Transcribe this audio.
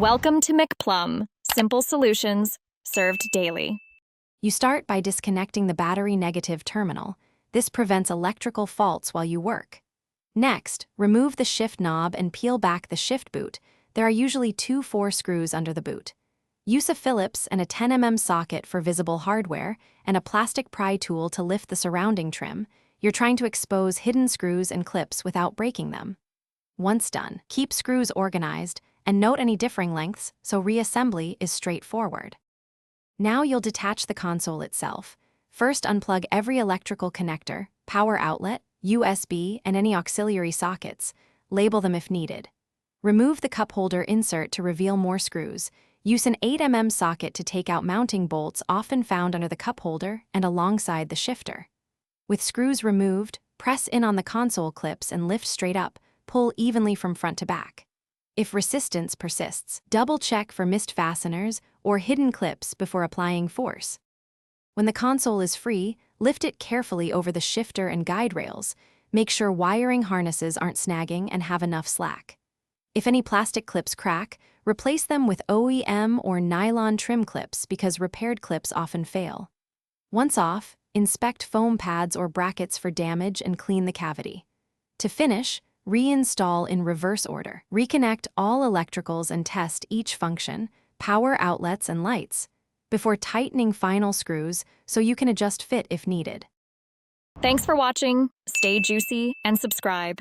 Welcome to McPlum, simple solutions served daily. You start by disconnecting the battery negative terminal. This prevents electrical faults while you work. Next, remove the shift knob and peel back the shift boot. There are usually 2 4 screws under the boot. Use a Phillips and a 10 mm socket for visible hardware and a plastic pry tool to lift the surrounding trim. You're trying to expose hidden screws and clips without breaking them. Once done, keep screws organized and note any differing lengths so reassembly is straightforward. Now you'll detach the console itself. First, unplug every electrical connector, power outlet, USB, and any auxiliary sockets. Label them if needed. Remove the cup holder insert to reveal more screws. Use an 8 mm socket to take out mounting bolts often found under the cup holder and alongside the shifter. With screws removed, press in on the console clips and lift straight up. Pull evenly from front to back. If resistance persists, double-check for missed fasteners or hidden clips before applying force. When the console is free, lift it carefully over the shifter and guide rails. Make sure wiring harnesses aren't snagging and have enough slack. If any plastic clips crack, replace them with OEM or nylon trim clips because repaired clips often fail. Once off, inspect foam pads or brackets for damage and clean the cavity. To finish, reinstall in reverse order. Reconnect all electricals and test each function, power outlets and lights, before tightening final screws so you can adjust fit if needed. Thanks for watching. Stay juicy and subscribe.